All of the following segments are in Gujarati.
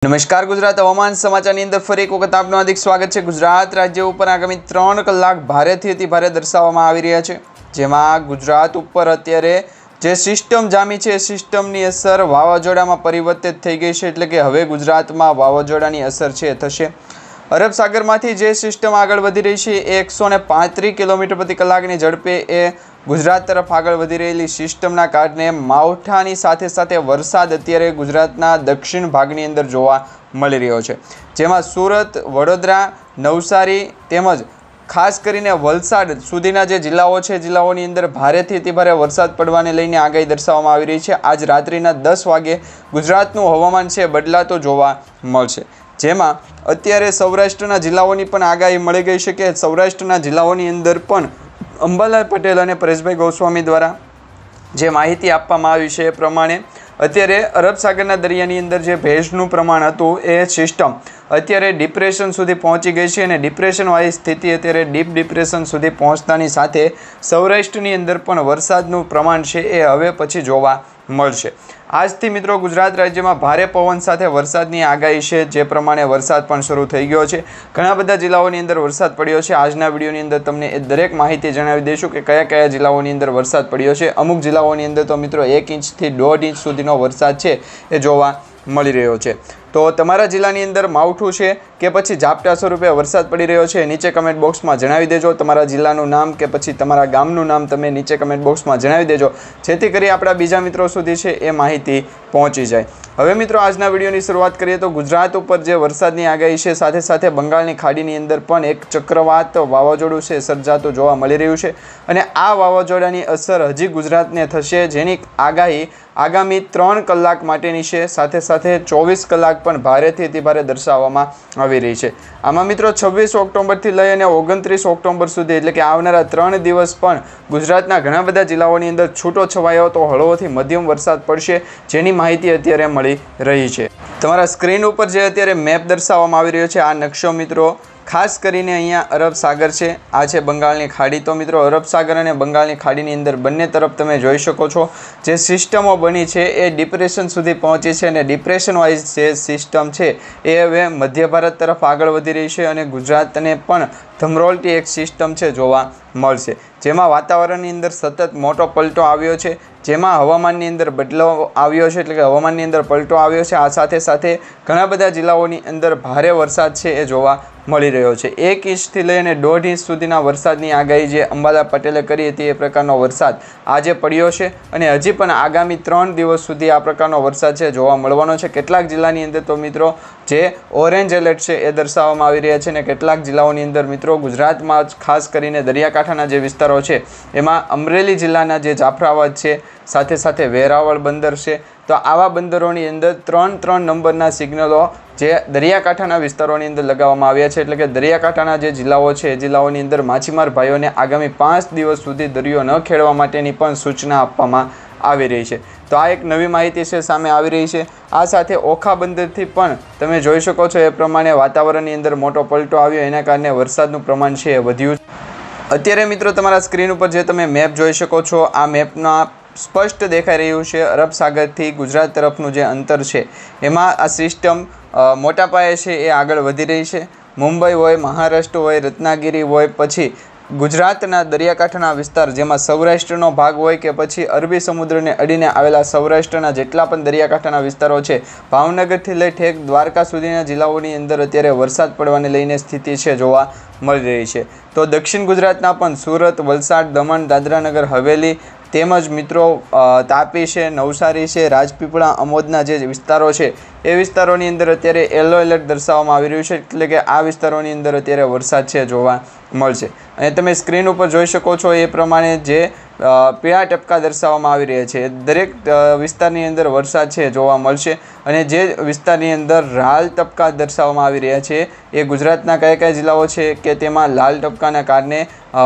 નમસ્કાર ગુજરાત હવામાન સમાચારની અંદર ફરી એક વખત આપનું હાર્દિક સ્વાગત છે। ગુજરાત રાજ્ય ઉપર આગામી 3 કલાક ભારેથી અતિ ભારે દર્શાવવામાં આવી રહ્યા છે, જેમાં ગુજરાત ઉપર અત્યારે જે સિસ્ટમ જામી છે એ સિસ્ટમની અસર વાવાઝોડામાં પરિવર્તિત થઈ ગઈ છે, એટલે કે હવે ગુજરાતમાં વાવાઝોડાની અસર છે થશે। અરબ સાગરમાંથી જે સિસ્ટમ આગળ વધી રહી છે એ 135 કિલોમીટર પ્રતિ કલાકની ઝડપે એ ગુજરાત તરફ આગળ વધી રહેલી સિસ્ટમના કારણે માવઠાની સાથે સાથે વરસાદ અત્યારે ગુજરાતના દક્ષિણ ભાગની અંદર જોવા મળી રહ્યો છે, જેમાં સુરત, વડોદરા, નવસારી તેમજ ખાસ કરીને વલસાડ સુધીના જે જિલ્લાઓ છે જિલ્લાઓની અંદર ભારેથી અતિ ભારે વરસાદ પડવાને લઈને આગાહી દર્શાવવામાં આવી રહી છે। આજ રાત્રિના 10 વાગે ગુજરાતનું હવામાન છે બદલાતો જોવા મળશે, જેમાં અત્યારે સૌરાષ્ટ્રના જિલ્લાઓની પણ આગાહી મળી ગઈ છે કે સૌરાષ્ટ્રના જિલ્લાઓની અંદર પણ અંબાલાલ પટેલ અને પરેશભાઈ ગોસ્વામી દ્વારા જે માહિતી આપવામાં આવી છે એ પ્રમાણે અત્યારે અરબ સાગરના દરિયાની અંદર જે ભેજનું પ્રમાણ હતું એ સિસ્ટમ અત્યારે ડિપ્રેશન સુધી પહોંચી ગઈ છે, અને ડિપ્રેશનવાળી સ્થિતિ અત્યારે ડીપ ડિપ્રેશન સુધી પહોંચતાની સાથે સૌરાષ્ટ્રની અંદર પણ વરસાદનું પ્રમાણ છે એ હવે પછી જોવા મળશે। આજથી મિત્રો ગુજરાત રાજ્યમાં ભારે પવન સાથે વરસાદની આગાહી છે, જે પ્રમાણે વરસાદ પણ શરૂ થઈ ગયો છે। ઘણા બધા જિલ્લાઓની અંદર વરસાદ પડ્યો છે। આજના વિડીયોની અંદર તમને એ દરેક માહિતી જણાવી દઈશું કે કયા કયા જિલ્લાઓની અંદર વરસાદ પડ્યો છે। અમુક જિલ્લાઓની અંદર તો મિત્રો 1 ઇંચથી 1.5 ઇંચ સુધીનો વરસાદ છે એ જોવા મળી રહ્યો છે। તો તમારા જિલ્લાની અંદર માવઠું છે કે પછી ઝાપટા સ્વરૂપે વરસાદ પડી રહ્યો છે નીચે કમેન્ટ બોક્સમાં જણાવી દેજો। તમારા જિલ્લાનું નામ કે પછી તમારા ગામનું નામ તમે નીચે કમેન્ટ બોક્સમાં જણાવી દેજો, જેથી કરી આપણા બીજા મિત્રો સુધી છે એ માહિતી પહોંચી જાય। હવે મિત્રો આજના વિડીયોની શરૂઆત કરીએ તો ગુજરાત ઉપર જે વરસાદની આગાહી છે સાથે સાથે બંગાળની ખાડીની અંદર પણ એક ચક્રવાત વાવાઝોડું છે સર્જાતું જોવા મળી રહ્યું છે, અને આ વાવાઝોડાની અસર હજી ગુજરાતને થશે, જેની આગાહી આગામી 3 કલાક માટેની છે, સાથે સાથે 24 કલાક પણ ભારેથી અતિ ભારે દર્શાવવામાં આવી રહી છે। આમાં મિત્રો 26 ઓક્ટોબરથી લઈ અને 29 ઓક્ટોબર સુધી એટલે કે આવનારા 3 દિવસ પણ ગુજરાતના ઘણા બધા જિલ્લાઓની અંદર છૂટો છવાયો તો હળવોથી મધ્યમ વરસાદ પડશે, જેની માહિતી અત્યારે મળી રહી છે। તમારા સ્ક્રીન ઉપર જે અત્યારે મેપ દર્શાવવામાં આવી રહ્યો છે આ નકશો મિત્રો ખાસ કરીને અહીંયા અરબ સાગર છે, આ છે બંગાળની ખાડી। તો મિત્રો અરબ સાગર અને બંગાળની ખાડીની અંદર બંને તરફ તમે જોઈ શકો છો જે સિસ્ટમો બની છે એ ડિપ્રેશન સુધી પહોંચી છે, અને ડિપ્રેશન વાઇઝ જે સિસ્ટમ છે એ હવે મધ્ય ભારત તરફ આગળ વધી રહી છે, અને ગુજરાતને પણ ધમરોળતી એક સિસ્ટમ છે જોવા મળશે, જેમાં વાતાવરણની અંદર સતત મોટો પલટો આવ્યો છે, જેમાં હવામાનની અંદર બદલાવ આવ્યો છે, એટલે કે હવામાનની અંદર પલટો આવ્યો છે। આ સાથે સાથે ઘણા બધા જિલ્લાઓની અંદર ભારે વરસાદ છે એ જોવા મળી રહ્યો છે। 1 ઇંચથી લઈને 1.5 ઇંચ સુધીના વરસાદની આગાહી જે અંબાલાલ પટેલે કરી હતી એ પ્રકારનો વરસાદ આજે પડ્યો છે, અને હજી પણ આગામી 3 દિવસ સુધી આ પ્રકારનો વરસાદ છે જોવા મળવાનો છે। કેટલાક જિલ્લાની અંદર તો મિત્રો જે ઓરેન્જ એલર્ટ છે એ દર્શાવવામાં આવી રહ્યા છે, અને કેટલાક જિલ્લાઓની અંદર મિત્રો ગુજરાતમાં ખાસ કરીને દરિયાકાંઠાના જે વિસ્તારો છે એમાં અમરેલી જિલ્લાના જે જાફરાબાદ છે, સાથે સાથે વેરાવળ બંદર છે, તો આવા બંદરોની અંદર 3 નંબરના સિગ્નલો જે દરિયાકાંઠાના વિસ્તારોની અંદર લગાવવામાં આવ્યા છે, એટલે કે દરિયાકાંઠાના જે જિલ્લાઓ છે એ જિલ્લાઓની અંદર માછીમાર ભાઈઓને આગામી 5 દિવસ સુધી દરિયો ન ખેડવા માટેની પણ સૂચના આપવામાં આવી રહી છે। તો આ એક નવી માહિતી છે સામે આવી રહી છે। આ સાથે ઓખા બંદરથી પણ તમે જોઈ શકો છો એ પ્રમાણે વાતાવરણની અંદર મોટો પલટો આવ્યો, એના કારણે વરસાદનું પ્રમાણ છે એ વધ્યું છે। અત્યારે મિત્રો તમારા સ્ક્રીન ઉપર જે તમે મેપ જોઈ શકો છો આ મેપના સ્પષ્ટ દેખાઈ રહ્યું છે અરબ સાગરથી ગુજરાત તરફનું જે અંતર છે એમાં આ સિસ્ટમ મોટા પાયે છે એ આગળ વધી રહી છે। મુંબઈ હોય, મહારાષ્ટ્ર હોય, રત્નાગીરી હોય, પછી ગુજરાતના દરિયાકાંઠાના વિસ્તાર જેમાં સૌરાષ્ટ્રનો ભાગ હોય કે પછી અરબી સમુદ્રને અડીને આવેલા સૌરાષ્ટ્રના જેટલા પણ દરિયાકાંઠાના વિસ્તારો છે, ભાવનગરથી લઈ ઠેક દ્વારકા સુધીના જિલ્લાઓની અંદર અત્યારે વરસાદ પડવાને લઈને સ્થિતિ છે જોવા મળી રહી છે। તો દક્ષિણ ગુજરાતના પણ સુરત, વલસાડ, દમણ, દાદરાનગર હવેલી તેમજ મિત્રો તાપી છે, નવસારી છે, રાજપીપળા, અમોદના જે વિસ્તારો છે એ વિસ્તારોની અંદર અત્યારે યલો એલર્ટ દર્શાવવામાં આવી રહ્યું છે, એટલે કે આ વિસ્તારોની અંદર અત્યારે વરસાદ છે જોવા મળશે। અને તમે સ્ક્રીન ઉપર જોઈ શકો છો એ પ્રમાણે જે પીળા ટપકા દર્શાવવામાં આવી રહ્યા છે દરેક વિસ્તારની અંદર વરસાદ છે જોવા મળશે, અને જે વિસ્તારની અંદર લાલ ટપકા દર્શાવવામાં આવી રહ્યા છે એ ગુજરાતના કયા કયા જિલ્લાઓ છે કે તેમાં લાલ ટપકાના કારણે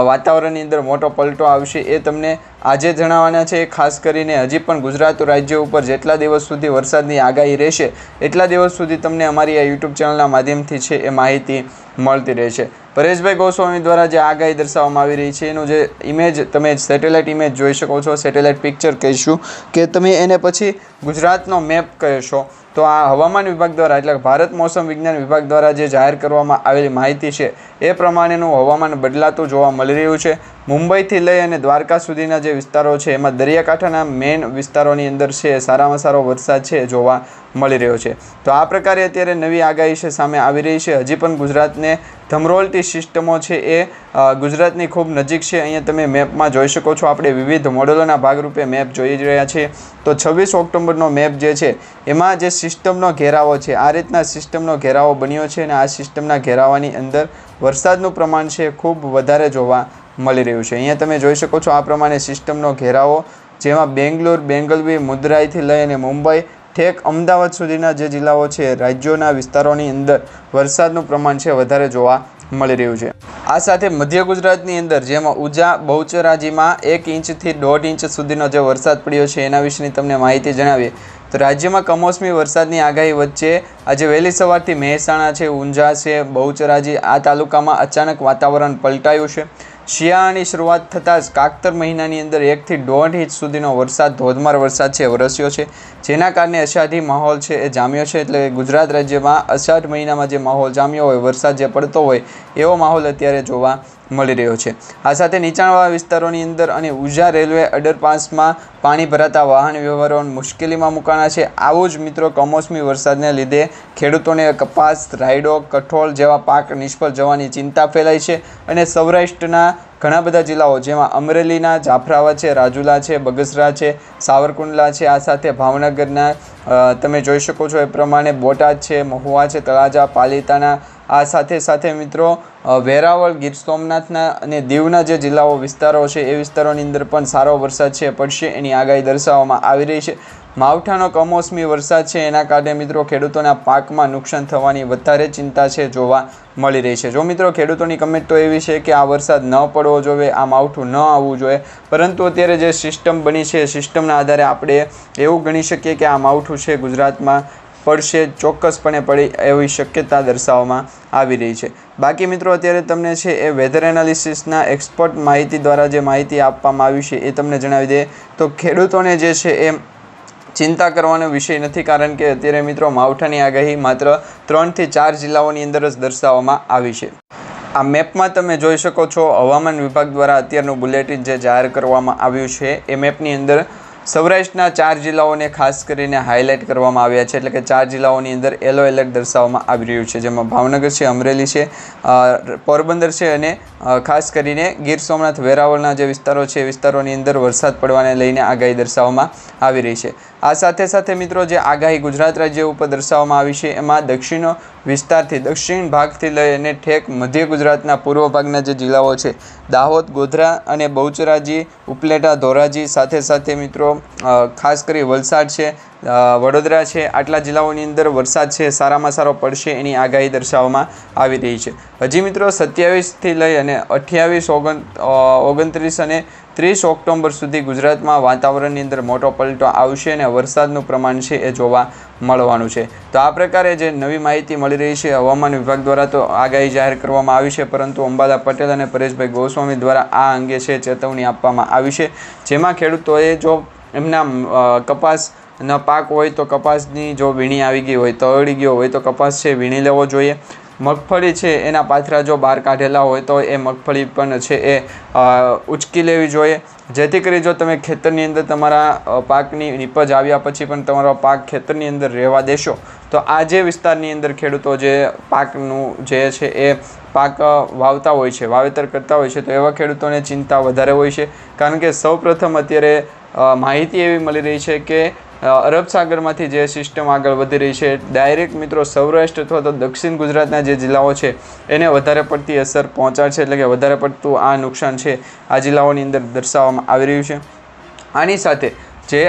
વાતાવરણની અંદર મોટો પલટો આવશે એ તમને આજે જણાવવાના છે। ખાસ કરીને હજી પણ ગુજરાત રાજ્ય ઉપર જેટલા દિવસ સુધી વરસાદની આગાહી રહેશે એટલા દિવસ સુધી તમને અમારી આ યુટ્યુબ ચેનલના માધ્યમથી છે એ માહિતી મળતી રહેશે। પરેશભાઈ ગોસ્વામી દ્વારા જે આગાહી દર્શાવવામાં આવી રહી છે એનું જે ઇમેજ તમે સેટેલાઇટ ઇમેજ જોઈ શકો છો, સેટેલાઇટ પિક્ચર કહીશું કે તમે એને પછી ગુજરાતનો મેપ કહેશો, તો આ હવામાન વિભાગ દ્વારા એટલે ભારત મોસમ વિજ્ઞાન વિભાગ દ્વારા જે જાહેર કરવામાં આવેલી માહિતી છે એ પ્રમાણેનું હવામાન બદલાતું જોવા મળી રહ્યું છે. મુંબઈથી લઈ અને દ્વારકા સુધીના જે વિસ્તારો છે એમાં દરિયાકાંઠાના મેઇન વિસ્તારોની અંદર છે સારામાં સારો વરસાદ છે જોવા મળી રહ્યો છે. તો આ પ્રકારે અત્યારે નવી આગાહી છે સામે આવી રહી છે. હજી પણ ગુજરાતને ધમરોળતી સિસ્ટમો છે એ ગુજરાતની ખૂબ નજીક છે. અહીંયા તમે મેપમાં જોઈ શકો છો. આપણે વિવિધ મોડેલોના ભાગરૂપે મેપ જોઈ રહ્યા છીએ. તો 26 ઓક્ટોબરનો મેપ જે છે એમાં જે સિસ્ટમનો ઘેરાવો છે આ રીતના સિસ્ટમનો ઘેરાવો બન્યો છે અને આ સિસ્ટમના ઘેરાવાની અંદર વરસાદનું પ્રમાણ છે ખૂબ વધારે જોવા મળી રહ્યું છે. અહીંયા તમે જોઈ શકો છો આ પ્રમાણે સિસ્ટમનો ઘેરાવો, જેમાં બેંગ્લોર, બેંગલવી, મુંદ્રાઈથી લઈ અને મુંબઈ ઠેક અમદાવાદ સુધીના જે જિલ્લાઓ છે રાજ્યોના વિસ્તારોની અંદર વરસાદનું પ્રમાણ છે વધારે જોવા મળી રહ્યું છે. આ સાથે મધ્ય ગુજરાતની અંદર જેમાં ઉજા, બહુચરાજીમાં 1 ઇંચથી 1.5 ઇંચ સુધીનો જે વરસાદ પડ્યો છે એના વિશેની તમને માહિતી જણાવીએ તો રાજ્યમાં કમોસમી વરસાદની આગાહી વચ્ચે આજે વહેલી સવારથી મહેસાણા છે, ઊંઝા છે, બહુચરાજી આ તાલુકામાં અચાનક વાતાવરણ પલટાયું છે. શિયાળાની શરૂઆત થતાં જ કાકતર મહિનાની અંદર 1 થી 1.5 ઇંચ સુધીનો વરસાદ, ધોધમાર વરસાદ છે વરસ્યો છે, જેના કારણે અષાઢી માહોલ છે એ જામ્યો છે. એટલે ગુજરાત રાજ્યમાં અષાઢ મહિનામાં જે માહોલ જામ્યો હોય, વરસાદ જે પડતો હોય એવો માહોલ અત્યારે જોવા મળી રહ્યો છે. આ સાથે નીચાણવાળા વિસ્તારોની અંદર અને ઉજા રેલવે અંડરપાસમાં પાણી ભરાતા વાહન વ્યવહારો મુશ્કેલીમાં મુકાણા છે. આવું જ મિત્રો કમોસમી વરસાદને લીધે ખેડૂતોને કપાસ, રાયડો, કઠોળ જેવા પાક નિષ્ફળ જવાની ચિંતા ફેલાઈ છે અને સૌરાષ્ટ્રના ઘણા બધા જિલ્લાઓ જેમાં અમરેલીના જાફરાબાદ છે, રાજુલા છે, બગસરા છે, સાવરકુંડલા છે, આ સાથે ભાવનગરના તમે જોઈ શકો છો એ પ્રમાણે બોટાદ છે, મહુવા છે, તળાજા, પાલિતાણા, આ સાથે મિત્રો વેરાવળ, ગીર સોમનાથના અને દીવના જે જિલ્લાઓ વિસ્તારો છે એ વિસ્તારોની અંદર પણ સારો વરસાદ છે પડશે એની આગાહી દર્શાવવામાં આવી રહી છે. માવઠાનો કમોસમી વરસાદ છે એના કારણે મિત્રો ખેડૂતોના પાકમાં નુકસાન થવાની વધારે ચિંતા છે જોવા મળી રહી છે. જો મિત્રો ખેડૂતોની કમેન્ટ તો એવી છે કે આ વરસાદ ન પડવો જોઈએ, આ માવઠું ન આવવું જોઈએ, પરંતુ અત્યારે જે સિસ્ટમ બની છે સિસ્ટમના આધારે આપણે એવું ગણી શકીએ કે આ માવઠું છે ગુજરાતમાં પડશે, ચોક્કસપણે પડે એવી શક્યતા દર્શાવવામાં આવી રહી છે. બાકી મિત્રો અત્યારે તમને છે એ વેધર એનાલિસિસના એક્સપર્ટ માહિતી દ્વારા જે માહિતી આપવામાં આવી છે એ તમને જણાવી દે તો ખેડૂતોને જે છે એ ચિંતા કરવાનો વિષય નથી, કારણ કે અત્યારે મિત્રો માવઠાની આગાહી માત્ર 3 થી 4 જિલ્લાઓની અંદર જ દર્શાવવામાં આવી છે. આ મેપમાં તમે જોઈ શકો છો હવામાન વિભાગ દ્વારા અત્યારનું બુલેટિન જે જાહેર કરવામાં આવ્યું છે એ મેપની અંદર સૌરાષ્ટ્રના 4 જિલ્લાઓને ખાસ કરીને હાઇલાઇટ કરવામાં આવ્યા છે. એટલે કે 4 જિલ્લાઓની અંદર યલો એલર્ટ દર્શાવવામાં આવી રહ્યું છે, જેમાં ભાવનગર છે, અમરેલી છે, પોરબંદર છે અને ખાસ કરીને ગીર સોમનાથ, વેરાવળના જે વિસ્તારો છે એ વિસ્તારોની અંદર વરસાદ પડવાને લઈને આગાહી દર્શાવવામાં આવી રહી છે. આ સાથે મિત્રો જે આગાહી ગુજરાત રાજ્ય ઉપર દર્શાવવામાં આવી છે એમાં દક્ષિણ વિસ્તારથી, દક્ષિણ ભાગથી લઈ અને ઠેક મધ્ય ગુજરાતના પૂર્વ ભાગના જે જિલ્લાઓ છે દાહોદ, ગોધરા અને બહુચરાજી, ઉપલેટા, ધોરાજી, સાથે મિત્રો ખાસ કરી વલસાડ છે, વડોદરા છે, આટલા જિલ્લાઓની અંદર વરસાદ છે સારામાં સારો પડશે એની આગાહી દર્શાવવામાં આવી રહી છે. હજી મિત્રો 27થી લઈ અને 28, 29 અને 30 ઓક્ટોબર સુધી ગુજરાતમાં વાતાવરણની અંદર મોટો પલટો આવશે અને વરસાદનું પ્રમાણ છે એ જોવા મળવાનું છે. તો આ પ્રકારે જે નવી માહિતી મળી રહી છે હવામાન વિભાગ દ્વારા તો આગાહી જાહેર કરવામાં આવી છે, પરંતુ અંબાલા પટેલ અને પરેશભાઈ ગોસ્વામી દ્વારા આ અંગે છે ચેતવણી આપવામાં આવી છે, જેમાં ખેડૂતોએ જો એમના કપાસના પાક હોય તો કપાસની જો વીણી આવી ગઈ હોય, તળી ગયો હોય તો કપાસ છે વીણી લેવો જોઈએ. મગફળી છે એના પાથરા જો બહાર કાઢેલા હોય તો એ મગફળી પણ છે એ ઉચકી લેવી જોઈએ, જેથી કરી જો તમે ખેતરની અંદર તમારા પાકની નિપજ આવ્યા પછી પણ તમારો પાક ખેતરની અંદર રહેવા દેશો તો આ જે વિસ્તારની અંદર ખેડૂતો જે પાકનું જે છે એ પાક વાવતા હોય છે, વાવેતર કરતા હોય છે, તો એવા ખેડૂતોને ચિંતા વધારે હોય છે, કારણ કે સૌપ્રથમ અત્યારે માહિતી એવી મળી રહી છે કે અરબ સાગરમાંથી જે સિસ્ટમ આગળ વધી રહી છે ડાયરેક્ટ મિત્રો સૌરાષ્ટ્ર અથવા તો દક્ષિણ ગુજરાતના જે જિલ્લાઓ છે એને વધારે પડતી અસર પહોંચાડશે. એટલે કે વધારે પડતું આ નુકસાન છે આ જિલ્લાઓની અંદર દર્શાવવામાં આવી રહ્યું છે. આની સાથે જે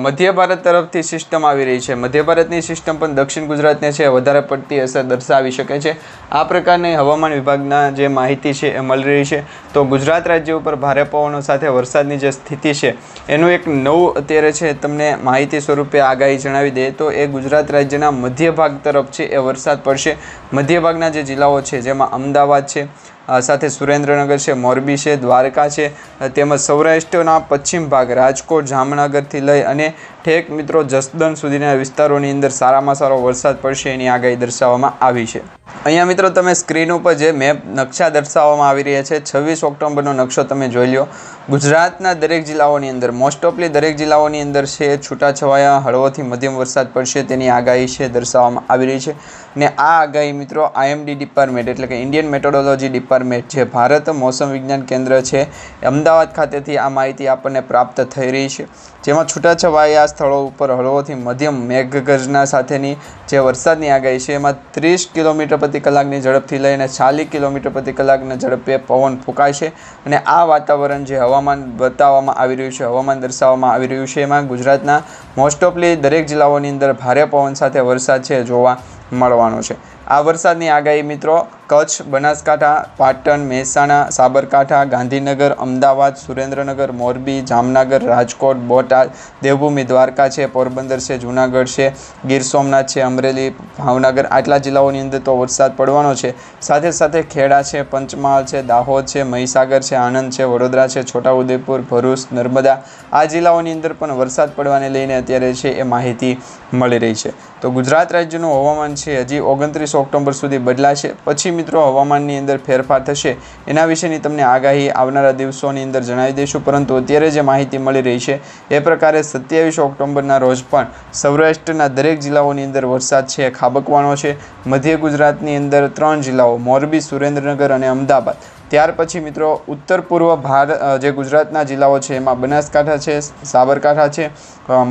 મધ્ય ભારત તરફથી સિસ્ટમ આવી રહી છે, મધ્ય ભારતની સિસ્ટમ પણ દક્ષિણ ગુજરાતને છે વધારે પડતી અસર દર્શાવી શકે છે. આ પ્રકારની હવામાન વિભાગના જે માહિતી છે એ મળી રહી છે. તો ગુજરાત રાજ્ય ઉપર ભારે પવનો સાથે વરસાદની જે સ્થિતિ છે એનું એક નવું અત્યારે છે તમને માહિતી સ્વરૂપે આગાહી જણાવી દે તો એ ગુજરાત રાજ્યના મધ્ય ભાગ તરફ છે એ વરસાદ પડશે. મધ્ય ભાગના જે જિલ્લાઓ છે જેમાં અમદાવાદ છે, સાથે સુરેન્દ્રનગર છે, મોરબી છે, દ્વારકા છે, તેમજ સૌરાષ્ટ્રના પશ્ચિમ ભાગ રાજકોટ, જામનગરથી લઈ અને ઠેક મિત્રો જસદણ સુધીના વિસ્તારોની અંદર સારામાં સારો વરસાદ પડશે એની આગાહી દર્શાવવામાં આવી છે. અહીંયા મિત્રો તમે સ્ક્રીન ઉપર જે મેપ નકશા દર્શાવવામાં આવી રહ્યા છે 26 ઓક્ટોબરનો નકશો તમે જોઈ લો. ગુજરાતના દરેક જિલ્લાઓની અંદર મોસ્ટ ઓફલી દરેક જિલ્લાઓની અંદર છે છૂટાછવાયા હળવોથી મધ્યમ વરસાદ પડશે તેની આગાહી છે દર્શાવવામાં આવી રહી છે. ને આ આગાહી મિત્રો IMD ડિપાર્ટમેન્ટ એટલે કે ઇન્ડિયન મેટોડોલોજી ડિપાર્ટમેન્ટ જે ભારત મોસમ વિજ્ઞાન કેન્દ્ર છે અમદાવાદ ખાતેથી આ માહિતી આપણને પ્રાપ્ત થઈ રહી છે. જેમાં છૂટાછવાયા સ્થળો ઉપર હળવોથી મધ્યમ મેઘગર્જના સાથેની જે વરસાદની આગાહી છે એમાં 30 કિલોમીટર પ્રતિ કલાકની ઝડપથી લઈને 40 કિલોમીટર પ્રતિ કલાકના ઝડપે પવન ફૂંકાય છે. અને આ વાતાવરણ જે હવામાન બતાવવામાં આવી રહ્યું છે, હવામાન દર્શાવવામાં આવી રહ્યું છે, એમાં ગુજરાતના મોસ્ટ ઓફલી દરેક જિલ્લાઓની અંદર ભારે પવન સાથે વરસાદ છે જોવા મળવાનો છે. આ વરસાદની આગાહી મિત્રો કચ્છ, બનાસકાંઠા, પાટણ, મહેસાણા, સાબરકાંઠા, ગાંધીનગર, અમદાવાદ, સુરેન્દ્રનગર, મોરબી, જામનગર, રાજકોટ, બોટાદ, દેવભૂમિ દ્વારકા છે, પોરબંદર છે, જૂનાગઢ છે, ગીર સોમનાથ છે, અમરેલી, ભાવનગર આટલા જિલ્લાઓની અંદર તો વરસાદ પડવાનો છે. સાથે સાથે ખેડા છે, પંચમહાલ છે, દાહોદ છે, મહીસાગર છે, આણંદ છે, વડોદરા છે, છોટાઉદેપુર, ભરૂચ, નર્મદા આ જિલ્લાઓની અંદર પણ વરસાદ પડવાને લઈને અત્યારે છે એ માહિતી મળી રહી છે. તો ગુજરાત રાજ્યનું હવામાન છે હજી 29 ઓક્ટોબર સુધી બદલાશે. પછી મિત્રો હવામાનની અંદર ફેરફાર થશે એના વિશેની તમને આગાહી આવનારા દિવસોની અંદર જણાવી દઈશું. પરંતુ અત્યારે જે માહિતી મળી રહી છે એ પ્રકારે 27 ઓક્ટોબરના રોજ પણ સૌરાષ્ટ્રના દરેક જિલ્લાઓની અંદર વરસાદ છે ખાબકવાનો છે. મધ્ય ગુજરાતની અંદર 3 જિલ્લાઓ મોરબી, સુરેન્દ્રનગર અને અમદાવાદ. ત્યાર પછી મિત્રો ઉત્તર પૂર્વ જે ગુજરાતના જિલ્લાઓ છે એમાં બનાસકાંઠા છે, સાબરકાંઠા છે,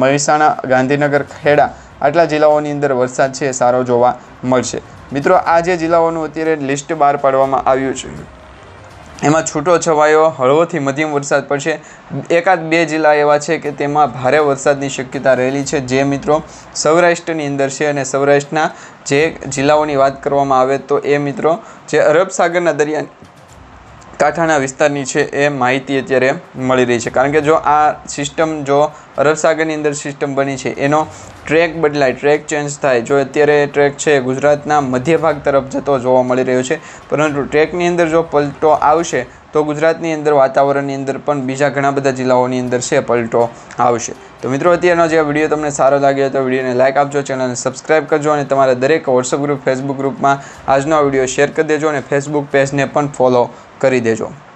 મહેસાણા, ગાંધીનગર, ખેડા આટલા જિલ્લાઓની અંદર વરસાદ છે સારો જોવા મળશે. મિત્રો આ જે જિલ્લાઓનું અત્યારે લિસ્ટ બહાર પાડવામાં આવ્યું છે એમાં છૂટો છવાયો હળવોથી મધ્યમ વરસાદ પડશે. એકાદ 2 જિલ્લા એવા છે કે તેમાં ભારે વરસાદની શક્યતા રહેલી છે જે મિત્રો સૌરાષ્ટ્રની અંદર છે. અને સૌરાષ્ટ્રના જે જિલ્લાઓની વાત કરવામાં આવે તો એ મિત્રો જે અરબ સાગરના દરિયા કાંઠાના વિસ્તારની છે એ માહિતી અત્યારે મળી રહી છે. કારણ કે જો આ સિસ્ટમ જો અરબ સાગરની અંદર સિસ્ટમ બની છે એનો ટ્રેક બદલાય, ટ્રેક ચેન્જ થાય. જો અત્યારે ટ્રેક છે ગુજરાતના મધ્ય ભાગ તરફ જતો જોવા મળી રહ્યો છે, પરંતુ ટ્રેકની અંદર જો પલટો આવશે તો ગુજરાતની અંદર વાતાવરણની અંદર પણ બીજા ઘણા બધા જિલ્લાઓની અંદર છે પલટો આવશે. તો મિત્રો અત્યારનો જે વિડીયો તમને સારો લાગ્યો તો વિડીયોને લાઇક આપજો, ચેનલને સબસ્ક્રાઈબ કરજો અને તમારા દરેક વોટ્સઅપ ગ્રુપ, ફેસબુક ગ્રુપમાં આજનો વિડીયો શેર કરી દેજો અને ફેસબુક પેજને પણ ફોલો કરી દેજો.